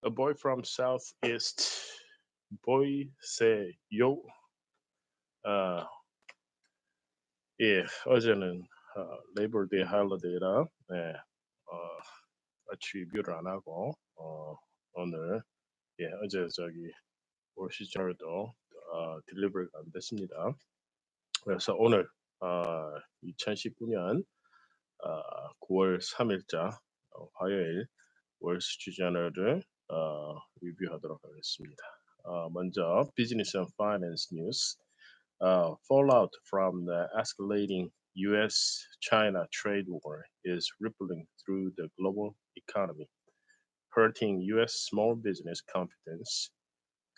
A boy from southeast 보이세요? 아, 예, 어제는 레이버데이 할리데이라 네, 같이 리뷰를 안 하고 오늘 어제 월시저널도 딜리버리가 안 됐습니다. 그래서 오늘 2019년 9월 3일자 화요일 월스트리트저널을 리뷰하도록 하겠습니다. 먼저 비즈니스 앤 파이낸스 뉴스. Fallout from the escalating US-China trade war is rippling through the global economy, hurting US small business confidence,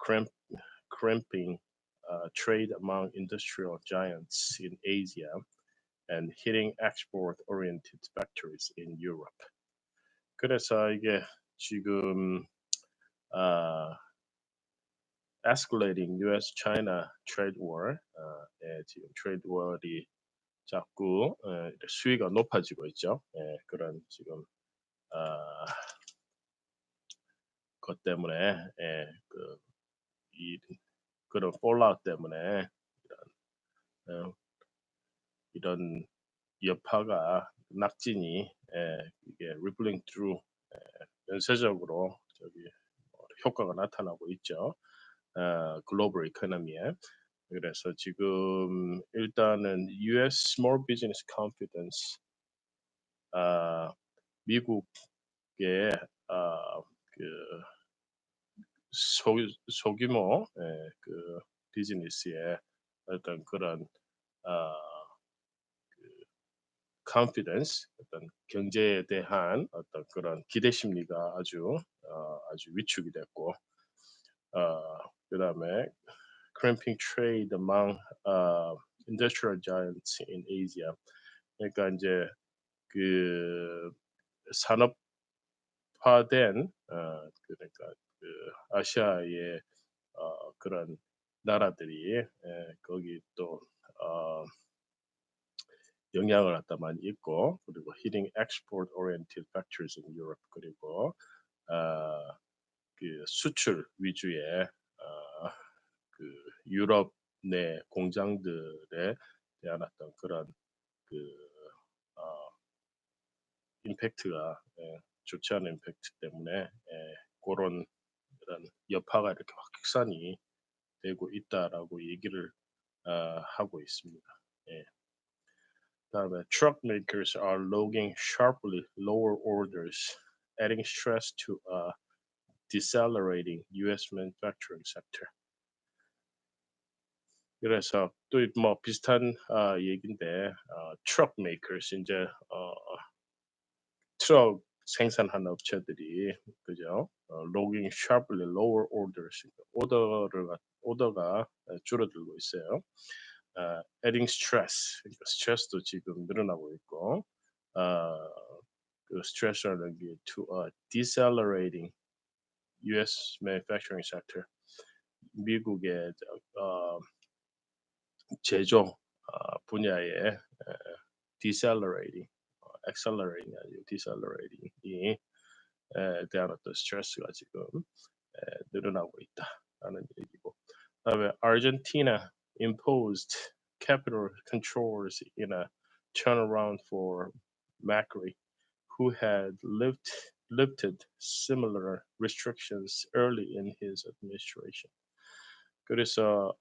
crimping trade among industrial giants in Asia, and hitting export-oriented factories in Europe. 그래서 이게 지금 escalating US-China trade war, 지금 트레이드 월이 자꾸 수위가 높아지고 있죠. 그런 지금 것 때문에 그런 폴라웃 때문에 이런 여파가 낙진이 이게 rippling through 연쇄적으로 효과가 나타나고 있죠. 글로벌 이코노미에. 그래서 지금 일단은 US Small Business Confidence 미국의 그 소규모 그 비즈니스의 어떤 그런 confidence, 어떤 경제에 대한 어떤 그런 기대 심리가 아주 위축이 됐고, 그다음에 crimping trade among industrial giants in Asia. 그러니까 이제 그 산업화된 그러니까 그 아시아의 그런 나라들이 거기 또 영향을 갖다 많이 있고, 그리고 hitting export oriented factories in Europe, 그리고 그 수출 위주의 그 유럽 내 공장들에 대한 어떤 그런 그 임팩트가 좋지 않은 임팩트 때문에 그런 이런 여파가 이렇게 확산이 되고 있다라고 얘기를 하고 있습니다. 그다음에 truck makers are logging sharply lower orders, adding stress to a decelerating U.S. manufacturing sector. 그래서 또 뭐 비슷한 얘기인데 truck makers 이제 트럭 생산하는 업체들이 그죠? logging sharply lower orders, 오더가 줄어들고 있어요. adding stress, 그러니까 스트레스도 지금 늘어나고 있고, 그 스트레스라는 게 to a decelerating U.S. manufacturing sector, 미국의 제조 분야의 decelerating, accelerating 아니고 decelerating이 대한 어떤 스트레스가 지금 늘어나고 있다라는 얘기고, 그다음에 Argentina imposed capital controls in a turnaround for Macri, who had lifted similar restrictions early in his administration. 그래서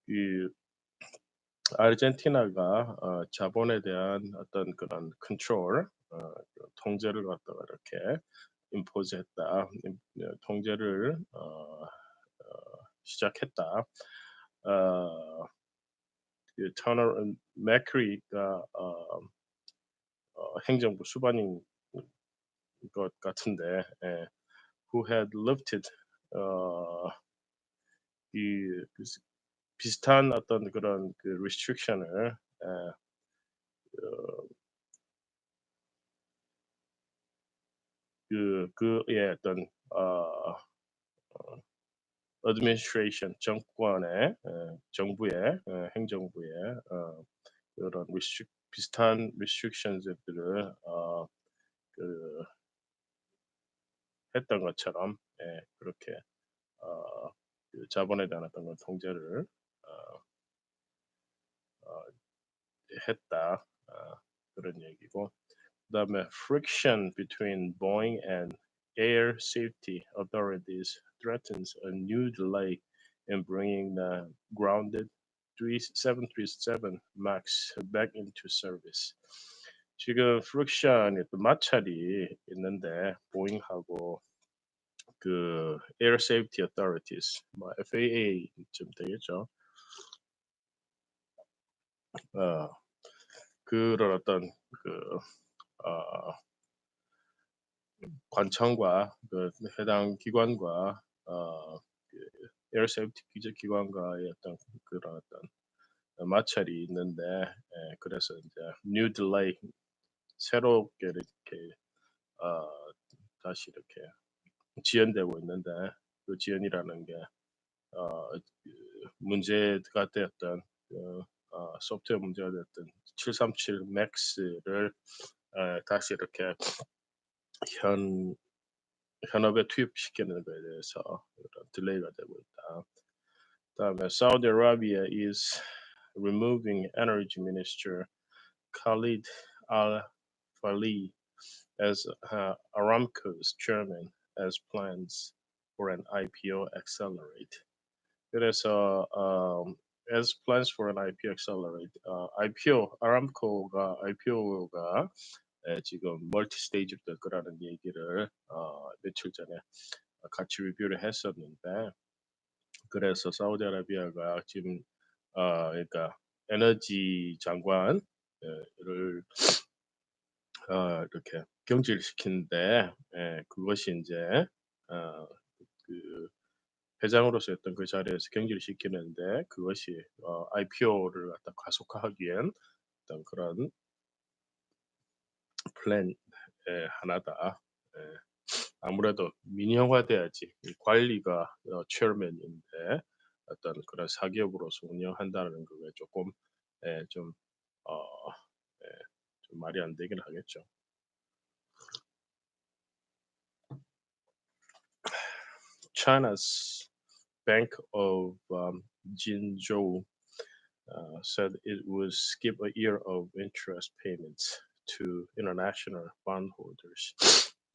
이 아르헨티나가 자본에 대한 어떤 그런 컨트롤, 통제를 갖다가 이렇게 임포즈했다, 통제를 시작했다. 그 터너 맥크리가 행정부 수반인 것 같은데, who had lifted 이 비슷한 어떤 그런 그 restriction을 그의 어떤 administration 정권의 정부의 행정부의 그런 비슷한 restrictions들을 그 했던 것처럼 그렇게 그 자본에 대한 어떤 걸 통제를 어, 어, 했다 그런 얘기고 그다음에 friction between Boeing and air safety authorities threatens a new delay in bringing the grounded 737 MAX back into service. 지금 friction이 또 마찰이 있는데 보잉하고 그 Air Safety Authorities, 뭐 FAA쯤 되겠죠. 어, 그런 어떤 그 관청과 그 해당 기관과 그 Air Safety 규제 기관과의 어떤 그런 어떤 마찰이 있는데 그래서 이제 New Delay 새롭게 이렇게 어, 다시 이렇게 지연되고 있는데 그 지연이라는 게 그 문제가 되었던 그 소프트웨어 문제가 되었던 737 맥스를 다시 이렇게 현 현업에 투입시키는 것에 대해서 그런 딜레이가 되고 있다. 그다음에 Saudi Arabia is removing Energy Minister Khalid Al Falih as Aramco's chairman as plans for an IPO accelerate. 그래서 as plans for an IPO accelerate, IPO 아람코가 IPO가 지금 멀티 스테이지로 될 거라는 얘기를 며칠 전에 같이 리뷰를 했었는데 그래서 사우디아라비아가 지금 그러니까 에너지 장관을 이렇게 경질시키는데 그것이 이제 그 회장으로서 했던 그 자리에서 경질을 시키는데 그것이 IPO를 갖다 가속화하기 위한 어떤 그런 플랜의 하나다. 아무래도 민영화돼야지 이 관리가 체어맨인데 어떤 그런 사기업으로서 운영한다는 그게 조금 좀, 어, 좀 말이 안 되긴 하겠죠. China's Bank of Jinzhou said it would skip a year of interest payments to international bondholders.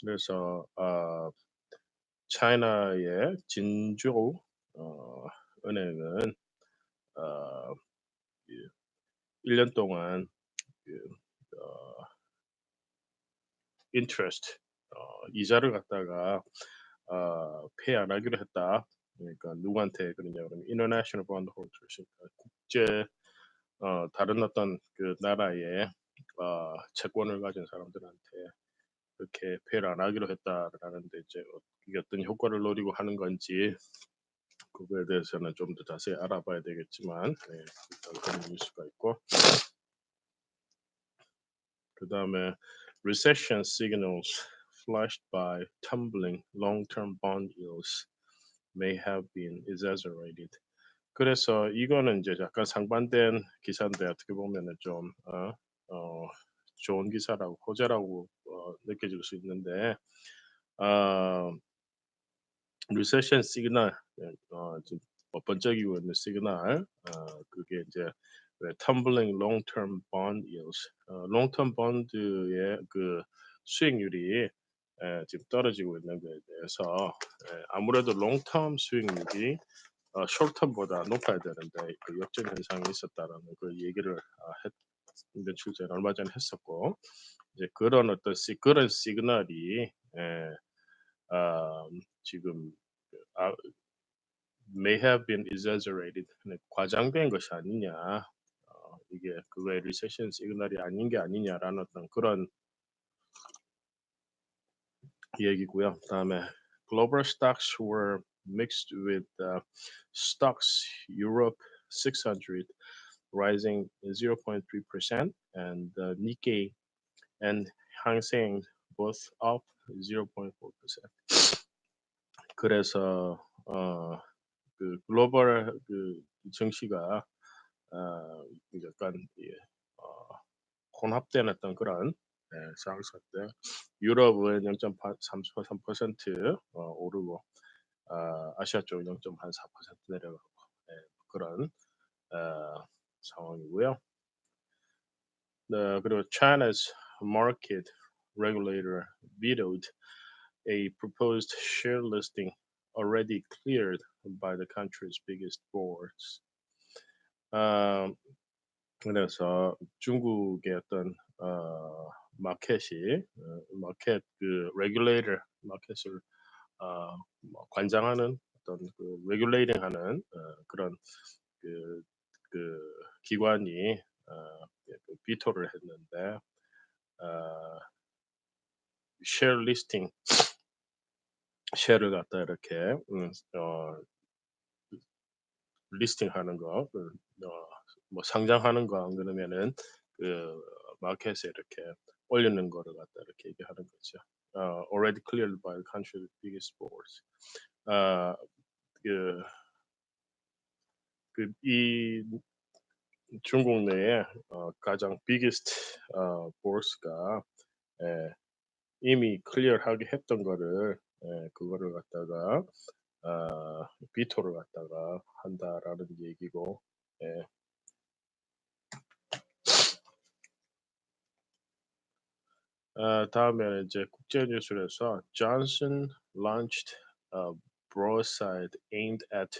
그래서 차이나의 진주 은행은 어, 1년 동안 그, 어, interest 이자를 갖다가 pay 안 하기로 했다. 그러니까 누구한테 그러냐 그러면 international bondholders, 그러니까 국제 다른 어떤 그 나라의 채권을 가진 사람들한테 그렇게 pay를 안 하기로 했다라는데 이제 이게 어떤 효과를 노리고 하는 건지 그거에 대해서는 좀 더 자세히 알아봐야 되겠지만 일단 그런 뉴스가 있고 그 다음에 recession signals flashed by tumbling long-term bond yields may have been exaggerated. 그래서 이거는 이제 약간 상반된 기사인데 어떻게 보면은 좀 좋은 기사라고 호재라고 느껴질 수 있는데 리세션 시그널 좀 번쩍이고 있는 시그널 그게 이제 tumbling long-term bond yields, long-term bond의 그 수익률이 지금 떨어지고 있는 것에 대해서 아무래도 long-term 수익률이 short-term보다 높아야 되는데 그 역전 현상이 있었다라는 그 얘기를 며칠 전에 얼마 전에 했었고 이제 그런 어떤 그런 시그널이 지금 may have been exaggerated, 과장된 것이 아니냐, 이게 그거의 리세션 시그널이 아닌 게 아니냐라는 어떤 그런 얘기고요. 다음에 global stocks were mixed with stocks Europe 600 rising 0.3% and Nikkei and Hang Seng both up 0.4%. 그래서 그 글로벌 그 증시가 약간 혼합된 어떤 그런 네, 상승인데 유럽은 0.3% 오르고 아시아 쪽은 0.4% 내려가고 네, 그런 상황이고요. 그리고 China's market regulator vetoed a proposed share listing already cleared by the country's biggest boards. 아, 그래서 중국의 어떤 마켓이 마켓 그 레귤레이터 마켓을 뭐 관장하는 어떤 그 레귤레이팅하는 그런 그, 그 기관이 그 비토를 했는데 쉐어 리스팅 쉐어를 갖다 이렇게 리스팅하는 거, 뭐 상장하는 거 안 그러면은 그 마켓에 이렇게 올리는 거를 갖다 이렇게 얘기하는 거죠. Already cleared by the country's biggest boards. 아, 그, 이 중국 내에 가장 biggest boards가 예, 이미 클리어하게 했던 거를 그거를 갖다가 비토를 갖다가 한다라는 얘기고 예, 다음에는 이제 국제 뉴스에서 Johnson launched a broadside aimed at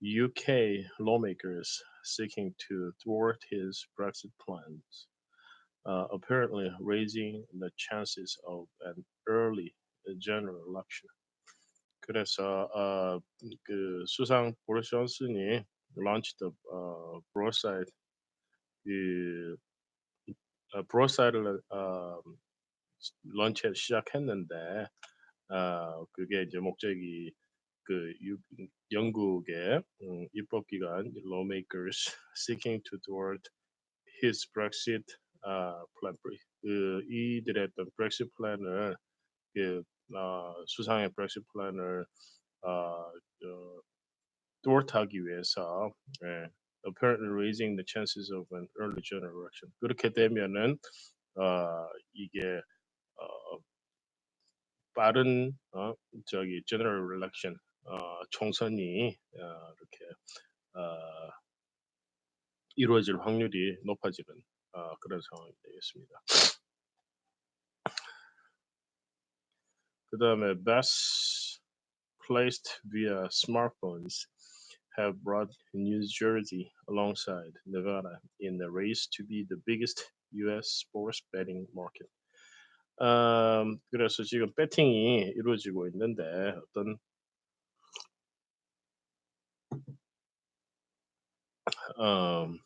UK lawmakers seeking to thwart his Brexit plans, apparently raising the chances of an early general election. 그래서 그 수상 보리스 존슨이 launched a broadside 그 broadside를 런치 시작했는데 그게 이제 목적이 그 영국의 입법기관 lawmakers seeking to thwart his Brexit plan. 그 이들의 어떤 Brexit 플랜을 그 수상의 Brexit 플랜을 thwart하기 위해서 예, apparently raising the chances of an early general election. 그렇게 되면은 이게 어, 빠른 저기 general election 총선이 이렇게 어, 이루어질 확률이 높아지는 그런 상황이 되겠습니다. 그 다음에 best placed via smartphones have brought New Jersey alongside Nevada in the race to be the biggest U.S. sports betting market. 그래서 지금 배팅이 이루어지고 있는데 어떤 음,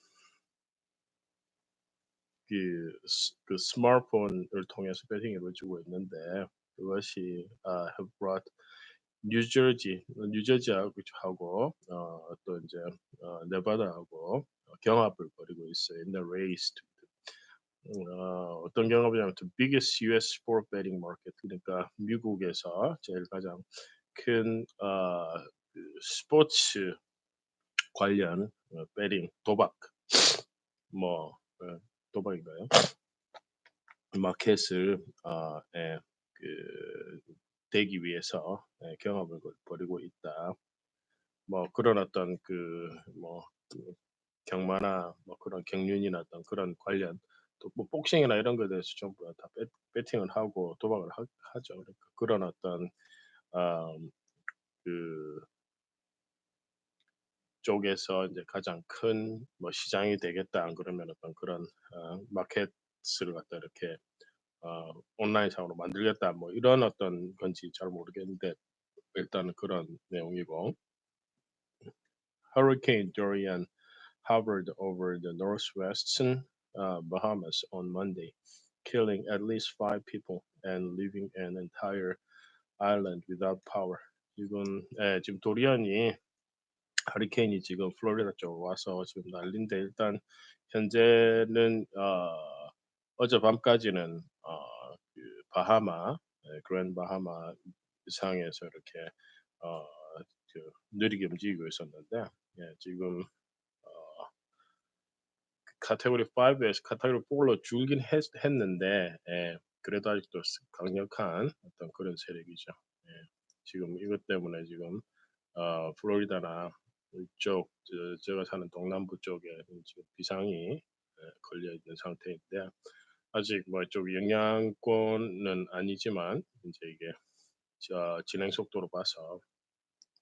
그 스마트폰을 통해서 배팅이 이루어지고 있는데 그것이 have brought 뉴저지하고 또 이제 네바다하고 경합을 벌이고 있어요. In the race to 어떤 경합이냐면 the biggest U.S. sport betting market 그러니까 미국에서 제일 가장 큰 그 스포츠 관련 베팅 도박 뭐 도박인가요? 마켓을 그 되기 위해서 경합을 벌이고 있다. 뭐 그런 어떤 그뭐 경마나 뭐 그런 경륜이나 어떤 그런 관련 또 뭐 복싱이나 이런 거에 대해서 전부 다 배팅을 하고 도박을 하죠. 그러니까 그런 어떤 그 쪽에서 이제 가장 큰 뭐 시장이 되겠다. 안 그러면 어떤 그런 마켓을 갖다 이렇게 온라인상으로 만들겠다. 뭐 이런 어떤 건지 잘 모르겠는데 일단은 그런 내용이고 Hurricane Dorian hovered over the northwestern Bahamas on Monday, killing at least 5 people and leaving an entire island without power. 지금 도리안이 허리케인이 지금 플로리다 쪽으로 와서 지금 난리인데 일단 현재는 어젯밤까지는 그 바하마, 그랜드 바하마 상에서 이렇게 어, 느리게 움직이고 있었는데 지금 카테고리 5에서 카테고리 4로 줄긴 했는데 그래도 아직도 강력한 어떤 그런 세력이죠. 예. 지금 이것 때문에 지금 플로리다나 이쪽 제가 사는 동남부 쪽에 지금 비상이 걸려 있는 상태인데 아직 뭐 이쪽 영향권은 아니지만 이제 이게 진행 속도로 봐서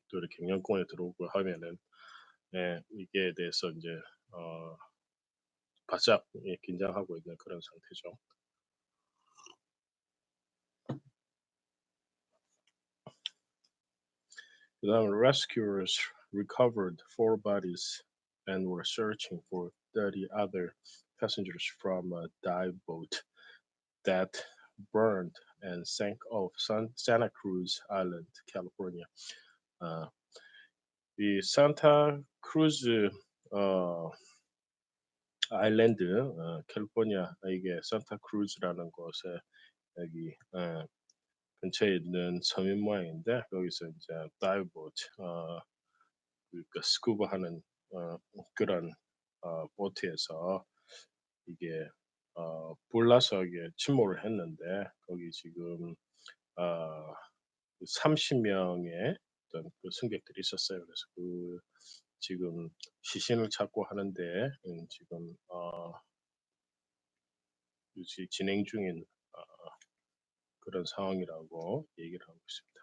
또 이렇게 영향권에 들어오고 하면은 이게 대해서 이제 어 바짝 긴장하고 있는 그런 상태죠. 그다음에 rescuers recovered 4 bodies and were searching for 30 other passengers from a dive boat that burned and sank off Santa Cruz Island, California. 아, 이 산타 크루즈 어, 아일랜드, 캘리포니아 이게 산타 크루즈라는 곳에 여기 근처에 있는 섬인 모양인데 거기서 이제 다이브 보트, 그러니까 스쿠버 하는 그런 보트에서 이게 불나서 이게 침몰을 했는데 거기 지금 어, 30명의 어떤 그 승객들이 있었어요. 그래서 그 지금 시신을 찾고 하는데 지금 진행 중인 그런 상황이라고 얘기를 하고 있습니다.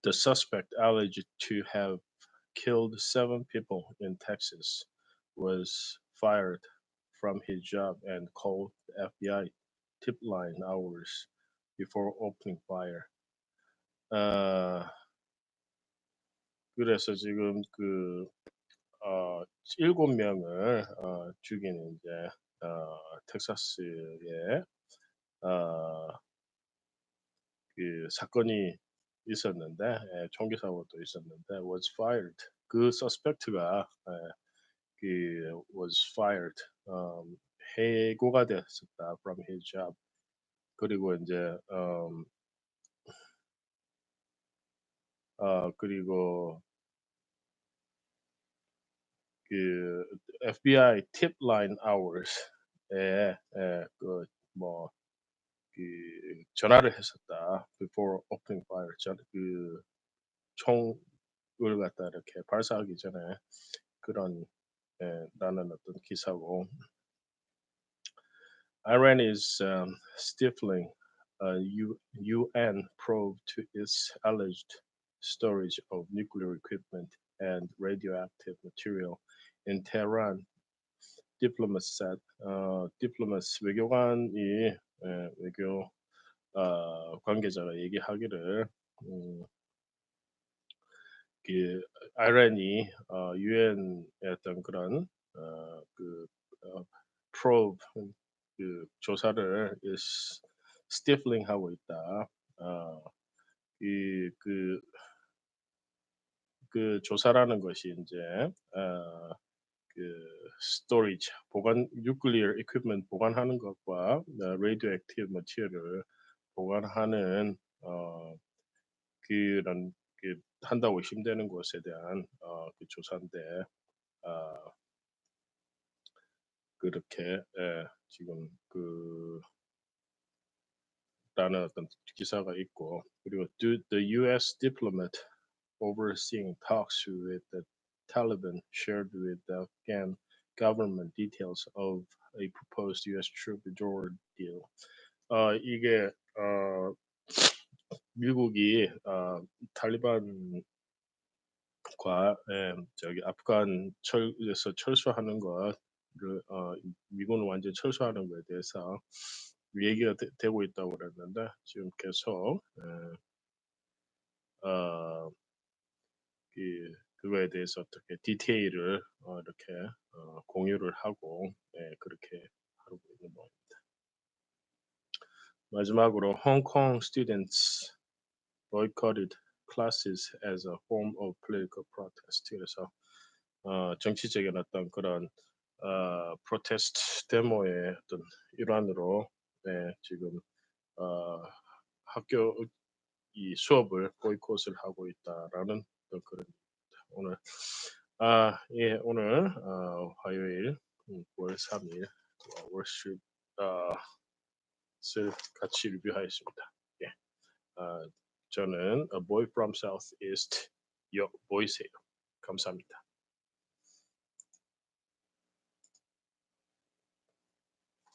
The suspect alleged to have killed 7 people in Texas was fired from his job and called the FBI tip line hours before opening fire. 그래서 지금 그 7명을 죽인 이제 텍사스의 어, 그 사건이 있었는데 총기 사고도 있었는데 was fired. 그 서스펙트가 그 was fired 해고가 됐었다 from his job. 그리고 이제 그리고 그 FBI tip line hours에 그뭐 그 전화를 했었다. before opening fire. 그 총을 갖다 이렇게 발사하기 전에 그런 라는 어떤 기사고. Iran is stifling a UN probe to its alleged storage of nuclear equipment and radioactive material in Tehran. Diplomats said. Diplomats 외교관이 외교 관계자가 얘기하기를 그 아이란이 유엔의 어떤 그런 그 probe 그 조사를 stifling 하고 있다. 이그 그 조사라는 것이 이제 그 storage 보관 nuclear equipment 보관하는 것과 radioactive material을 보관하는 그런 그 한다고 의심되는 것에 대한 그 조사인데 그렇게 지금 라는 어떤 기사가 있고 그리고 the U.S. diplomat overseeing talks with the Taliban shared with the Afghan government details of a proposed U.S. troop withdrawal deal. 이게 미국이 탈리반과 저기 아프간 에서 철수하는 것을 미군은 완전 철수하는 것에 대해서 얘기가 되고 있다고 그랬는데 지금 계속 그거에 대해서 어떻게 디테일을 이렇게 공유를 하고 그렇게 하고 있는 모양입니다. 마지막으로 Hong Kong students boycotted classes as a form of political protest. 그래서 정치적인 어떤 그런 프로테스트 데모의 어떤 일환으로 지금 학교 이 수업을 보이콧을 하고 있다라는 어떤 그런 오늘 오늘 화요일 9월 3일 월스트리트 를 같이 리뷰하였습니다. 예. 저는 A Boy from South East 보이세요. 감사합니다.